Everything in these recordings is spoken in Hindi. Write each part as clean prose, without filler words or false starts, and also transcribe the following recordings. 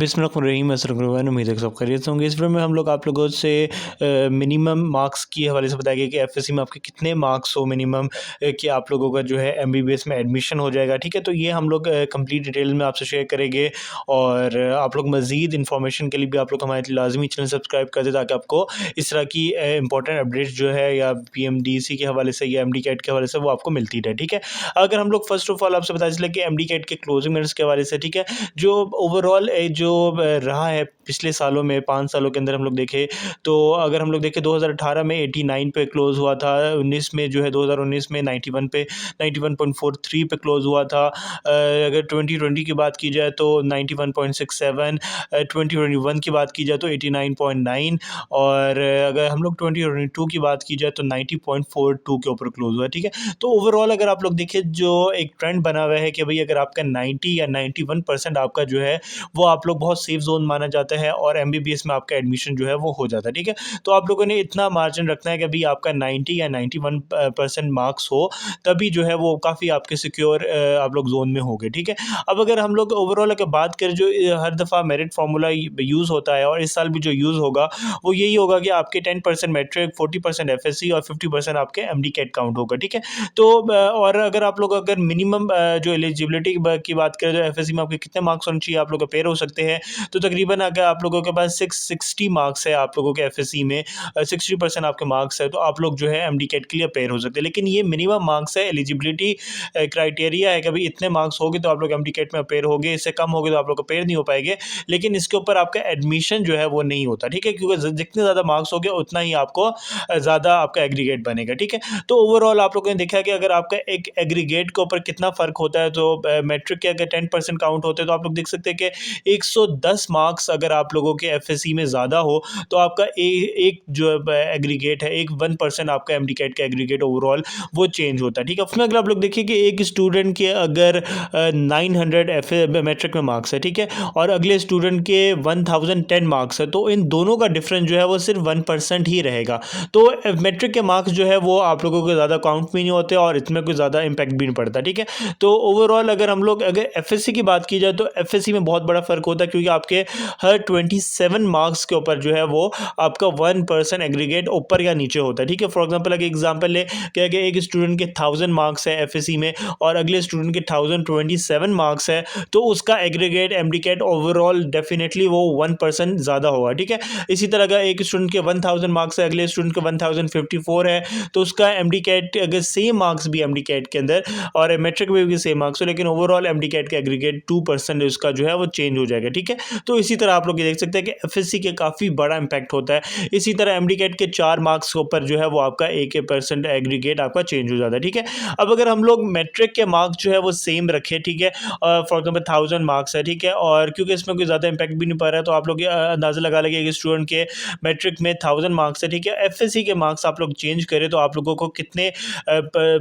बिस्मिल्लाहिर्रहमानिर्रहीम। अस्सलाम, उम्मीद है कि सब खैरियत से होंगे। इस वीडियो में हम लोग आप लोगों से मिनिमम मार्क्स के हवाले से बताएंगे कि एफएससी में आपके कितने मार्क्स हो मिनिमम कि आप लोगों का जो है एमबीबीएस में एडमिशन हो जाएगा। ठीक है, तो ये हम लोग कंप्लीट डिटेल में आपसे शेयर करेंगे। और आप लोग मज़ीद इन्फॉर्मेशन के लिए भी आप लोग हमारे लाजमी चैनल सब्सक्राइब कर दें ताकि आपको इस तरह की इंपॉर्टेंट अपडेट्स जो है या पीएमडीसी के हवाले से या एमडी कैट के हवाले से वो आपको मिलती रहे। ठीक है, अगर हम लोग फर्स्ट ऑफ ऑल आपसे बता चले कि एमडी कैट के क्लोजिंग मिनट्स के हवाले से, ठीक है, जो ओवरऑल जो रहा है पिछले सालों में 5 सालों के अंदर हम लोग देखें तो अगर हम लोग देखें 2018 में 89 पे क्लोज़ हुआ था, 19 में जो है 2019 में 91 पे 91.43 पे क्लोज़ हुआ था। अगर 2020 की बात की जाए तो 91.67, 2021 की बात की जाए तो 89.9 और अगर हम लोग 2022 की बात की जाए तो 90.42 के ऊपर क्लोज़ हुआ है। ठीक है, तो ओवरऑल अगर आप लोग देखें जो एक ट्रेंड बना हुआ है कि भाई अगर आपका 90 या 91% आपका जो है वो आप लोग बहुत सेफ जोन माना जाता है और एमबीबीएस में आपका एडमिशन जो है वो हो जाता है। ठीक है, तो आप लोगों ने इतना मार्जिन रखना है कि भाई आपका 90 या 91% मार्क्स हो, तभी जो है वो काफ़ी आपके सिक्योर आप लोग जोन में होंगे। ठीक है, अब अगर हम लोग ओवरऑल अगर बात करें जो हर दफ़ा मेरिट फार्मूला यूज़ होता है और इस साल भी जो यूज़ होगा वो यही होगा कि आपके 10% मैट्रिक, 40% एफएससी और 50% आपके एमडी कैट काउंट होगा। ठीक है, तो और अगर आप लोग अगर मिनिमम जो एलिजिबिलिटी की बात करें तो एफएससी में आपके कितने मार्क्स होने चाहिए आप लोग अपेयर हो सकते हैं, तो तकरीबन अगर आप लोगों के पास 660 मार्क्स है आप लोगों के एफएससी में, 60% आपके मार्क्स है तो आप लोग जो है एमडी कैट के लिए अपेयर हो सकते हैं। लेकिन ये मिनिमम मार्क्स है, एलिजिबिलिटी क्राइटेरिया है कि भाई इतने मार्क्स होंगे तो आप लोग एमडी कैट में अपेयर होंगे, इससे कम होगे तो आप लोग अपेयर नहीं हो पाएंगे। लेकिन इसके ऊपर आपका एडमिशन जो है वो नहीं होता। ठीक है, क्योंकि जितने ज़्यादा मार्क्स होंगे उतना ही आपको ज़्यादा आपका एग्रीगेट बनेगा। ठीक है, तो ओवरऑल आप लोगों ने देखा कि अगर आपका एक एग्रीगेट के ऊपर कितना फ़र्क होता है, तो मैट्रिक के अगर 10% काउंट होते हैं तो आप लोग देख सकते हैं कि 110 मार्क्स अगर आप लोगों के एफएससी में ज़्यादा हो तो आपका एक जो एग्रीगेट है, एक 1% आपका एमडी कैट का एग्रीगेट ओवरऑल वो चेंज होता है। ठीक है, उसमें अगर आप लोग देखिए कि एक स्टूडेंट के अगर 900 एफ मैट्रिक में मार्क्स है, ठीक है, और अगले स्टूडेंट के 1010 मार्क्स है, तो इन दोनों का डिफरेंस जो है वो सिर्फ 1% ही रहेगा। तो मैट्रिक के मार्क्स जो है वो आप लोगों के ज़्यादा काउंट में नहीं होते और इसमें कोई ज़्यादा इम्पैक्ट भी नहीं पड़ता। ठीक है, तो ओवरऑल अगर हम लोग अगर एफएससी की बात की जाए तो एफएससी में बहुत बड़ा फ़र्क होता है, क्योंकि आपके हर 27 मार्क्स के ऊपर जो है वो आपका 1% एग्रीगेट ऊपर या नीचे होता है। ठीक है, फॉर एग्जांपल अगर एग्जांपल ले क्या कि एक स्टूडेंट के 1000 मार्क्स है एफएससी में और अगले स्टूडेंट के 1027 मार्क्स है, तो उसका एग्रीगेट एमडीकैट ओवरऑल डेफिनेटली वो 1% ज़्यादा होगा। ठीक है, इसी तरह अगर एक स्टूडेंट के 1000 मार्क्स है, अगले स्टूडेंट के 1054 है, तो उसका एमडीकैट अगर सेम मार्क्स भी एमडीकैट के अंदर और मैट्रिक में भी सेम मार्क्स हो, लेकिन ओवरऑल एमडीकैट का एग्रीगेट 2% उसका जो है वो चेंज हो जाएगा। ठीक है, तो इसी तरह आप लोग ये देख सकते हैं कि एफएससी के काफ़ी बड़ा इंपैक्ट होता है। इसी तरह एमडीकैट के 4 मार्क्स के ऊपर जो है वो आपका 1% एग्रीगेट आपका चेंज हो जाता है। ठीक है, अब अगर हम लोग मैट्रिक के मार्क्स जो है वो सेम रखें, ठीक है, फॉर एग्जाम्पल 1000 मार्क्स है, ठीक है, और क्योंकि इसमें कोई ज़्यादा इंपैक्ट भी नहीं पड़ रहा है तो आप लोग अंदाज़ा लगा लेंगे कि स्टूडेंट के मैट्रिक में 1000 मार्क्स है, ठीक है, एफएससी के मार्क्स आप लोग चेंज करें तो आप लोगों को कितने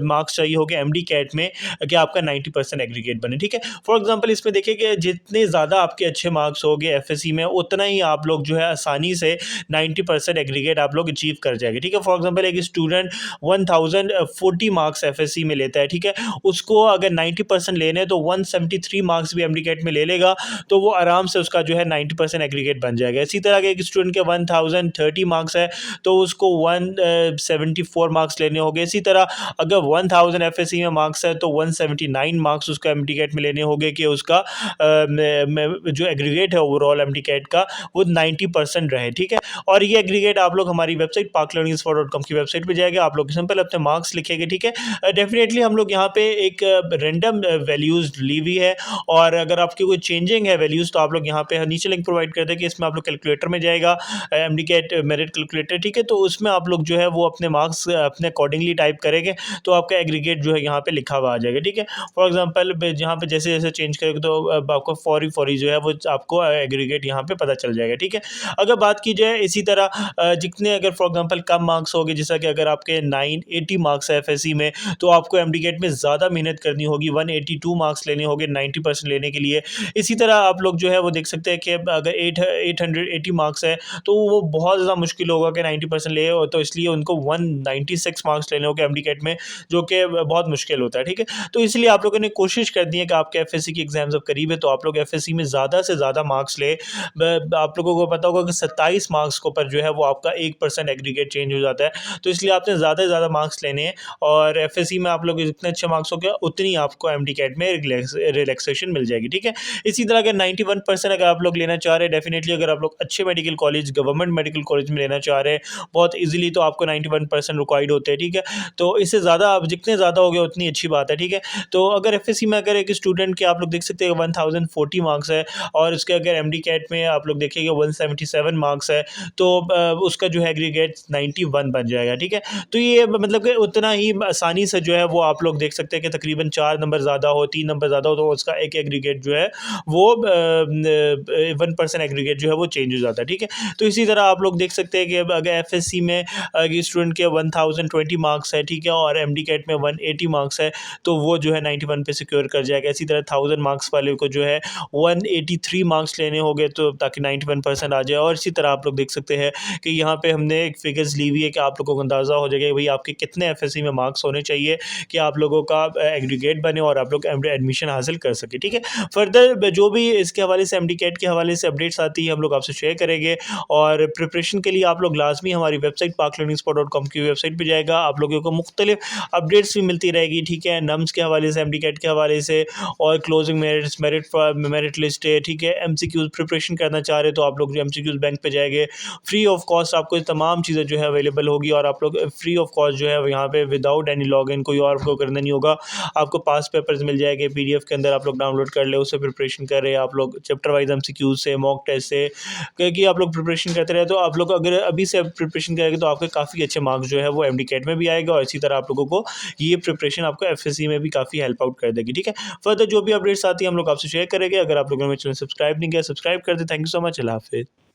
मार्क्स चाहिए होंगे एमडी कैट में कि आपका 90% एग्रीगेट बने। ठीक है, फॉर एग्जांपल इसमें देखिए कि जितने ज़्यादा आपके अच्छे मार्क्स होंगे एफएससी में उतना ही आप लोग जो है आसानी से 90% एग्रीगेट आप लोग अचीव कर जाएंगे। ठीक है, फॉर एग्जांपल एक स्टूडेंट 1040 मार्क्स एफएससी में लेता है, ठीक है, उसको अगर 90% लेने तो 173 मार्क्स भी एमडी कैट में ले लेगा तो वो आराम से उसका जो है 90% एग्रीगेट बन जाएगा। इसी तरह के एक स्टूडेंट के 1030 मार्क्स है तो उसको 174 मार्क्स लेने होंगे। इसी तरह अगर 1000 एफएससी में मार्क्स है तो 179 मार्क्स उसका एमडी कैट में लेने होंगे कि उसका जो एग्रीगेट है ओवरऑल एमडी कैट का वो 90% रहे। ठीक है, और ये एग्रीगेट आप लोग हमारी वेबसाइट paklearningspot.com की वेबसाइट पे जाएगा, आप लोग सिंपल अपने मार्क्स लिखेंगे। ठीक है, डेफिनेटली हम लोग यहाँ पे एक रेंडम वैल्यूज़ ली हुई है और अगर आपकी कोई चेंजिंग है वैल्यूज़ तो आप लोग यहाँ पे नीचे लिंक प्रोवाइड कर दें कि इसमें आप लोग कैलकुलेटर में जाएगा एमडी कैट मेरिट कैलकुलेटर। ठीक है, तो उसमें आप लोग जो है वो अपने मार्क्स अपने अकॉर्डिंगली टाइप करेंगे तो आपका एग्रीगेट जो है यहाँ पे लिखा हुआ आ जाएगा। ठीक है, फॉर एग्जांपल यहाँ पे जैसे जैसे चेंज करेंगे तो आपको फौरी जो है वो आपको एग्रीगेट यहाँ यहाँ पे पता चल जाएगा, ठीक है। अगर बात की जाए इसी तरह जितने अगर फॉर एग्जांपल कम मार्क्स हो गए, जैसा कि अगर आपके 980 मार्क्स है एफएससी में, तो आपको एमडीकेट में ज़्यादा मेहनत करनी होगी, 182 मार्क्स लेने होंगे 90% लेने के लिए। इसी तरह आप लोग जो है वो देख सकते हैं कि अगर 880 मार्क्स है तो वो बहुत ज़्यादा मुश्किल होगा कि 90% ले, और तो इसलिए उनको 196 मार्क्स लेने होंगे एमडीकेट में, जो कि बहुत मुश्किल होता है, ठीक है। तो इसलिए आप लोगों ने कोशिश करनी है कि आपके एफएससी की एग्जाम्स अब करीब है तो आप लोग एफएससी में ज़्यादा से ज़्यादा मार्क्स ले। आप लोगों को पता होगा कि 27 मार्क्स के ऊपर जो है वो आपका 1% एग्रीगेट चेंज हो जाता है, तो इसलिए आपने ज़्यादा से ज़्यादा मार्क्स लेने हैं, और एफएससी में आप लोग जितने अच्छे मार्क्स हो गया उतनी आपको एमडीकेट में रिलैक्सेशन मिल जाएगी, ठीक है। इसी तरह अगर 91% अगर आप लोग लेना चाह रहे हैं, डेफिनेटली अगर आप लोग अच्छे medical college, government medical college में लेना चाह रहे हैं बहुत ईजिली, तो आपको 91% रिक्वायर्ड होते हैं, ठीक है। तो इससे ज़्यादा आप जितने ज़्यादा हो गए उतनी अच्छी बात है, ठीक है। तो अगर एफएससी में अगर एक स्टूडेंट के आप लोग देख सकते हैं 1040 मार्क्स है, और उसके अगर एमडीकेट में आप लोग देखेंगे 177 मार्क्स है, तो उसका जो है एग्रीगेट 91 बन जाएगा, ठीक है। तो ये मतलब कि उतना ही आसानी से जो है वो आप लोग देख सकते हैं कि तकरीबन 4 नंबर ज़्यादा हो, 3 नंबर ज़्यादा हो, तो उसका एक एग्रीगेट जो है वो 1% एग्रीगेट जो है वो चेंज हो जाता है, ठीक है। तो इसी तरह आप लोग देख सकते हैं कि अगर एफएससी में स्टूडेंट के 1020 मार्क्स है, ठीक है, और एमडीकेट में 180 मार्क्स है, तो वो जो है 91 पे सिक्योर कर जाएगा। इसी तरह 1000 मार्क्स वाले को जो है 183 मार्क्स लेने होंगे, तो ताकि 91% आ जाए। और इसी तरह आप लोग देख सकते हैं कि यहाँ पे हमने एक फिगर्स ली हुई है कि आप लोगों को अंदाज़ा हो जाएगा कि भाई आपके कितने एफएससी में मार्क्स होने चाहिए कि आप लोगों का एग्रीगेट बने और आप लोग एडमिशन हासिल कर सके, ठीक है। फर्दर जो भी इसके हवाले से एमडीकेट के हवाले से अपडेट्स आती है हम लोग आपसे शेयर करेंगे, और प्रिपरेशन के लिए आप लोग लाजमी हमारी वेबसाइट parklearningspot.com की वेबसाइट पर जाएगा, आप लोगों को मुख्तलिफ अपडेट्स भी मिलती रहेगी, ठीक है। नम्स के हवाले से, एमडीकेट के हवाले से, और क्लोजिंग मेरिट लिस्ट है, ठीक है। एमसीक्यूज प्रिपरेशन करना चाह रहे तो आप लोग जो एमसीक्यूज बैंक पे जाएंगे, फ्री ऑफ कॉस्ट आपको ये तमाम चीज़ें जो है अवेलेबल होगी, और आप लोग फ्री ऑफ कॉस्ट जो है यहाँ पे विदाउट एनी लॉगिन कोई और आपको करना नहीं होगा। आपको पास पेपर्स मिल जाएंगे पीडीएफ के अंदर, आप लोग डाउनलोड कर ले, उससे प्रिपरेशन कर रहे हैं आप लोग चैप्टर वाइज एमसीक्यूज से, मॉक टेस्ट से, क्योंकि आप लोग प्रिपरेशन करते रहे तो आप लोग अगर अभी से प्रिपरेशन करेंगे तो आपके काफ़ी अच्छे मार्क्स जो है वो एमडीकेट में भी आएगा, और इसी तरह आप लोगों को ये प्रिपरेशन आपको एफएससी में भी काफ़ी हेल्प आउट कर देगी, ठीक है। फर्दर जो भी अपडेट्स आती है हम लोग आपसे शेयर करेंगे। अगर आप लोगों ने चैनल सब्सक्राइब नहीं किया, सब्सक्राइब कर दे। Thank you so much. अल्लाह हाफिज़।